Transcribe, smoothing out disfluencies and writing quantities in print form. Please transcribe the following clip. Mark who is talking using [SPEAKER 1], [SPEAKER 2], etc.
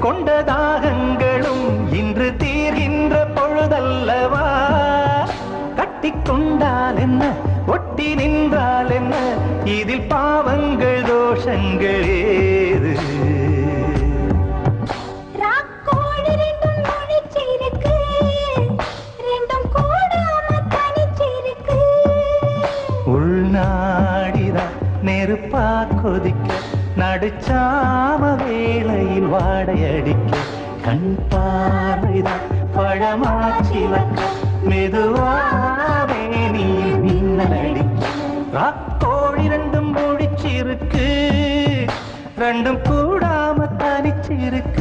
[SPEAKER 1] கொண்ட தாகங்களும் இன்று தீர்கின்ற பொழுதல்லவா. கட்டிக்கொண்டால் என்ன, ஒட்டி நின்றால் என்ன, இதில் பாவங்கள் தோஷங்கள் ஏது? உள்நாடிதான் நெருப்பா கொதிக்க, நடுச்சாம வேளையில் வாடையடிக்க, கண் பார்வைதான் பழமாச்சிலக்க, மெதுவாவே நீ மின்னலடிக்க. ராக்கோழி ரெண்டும் முடிச்சிருக்கு, ரெண்டும் கூடாம தனிச்சிருக்கு.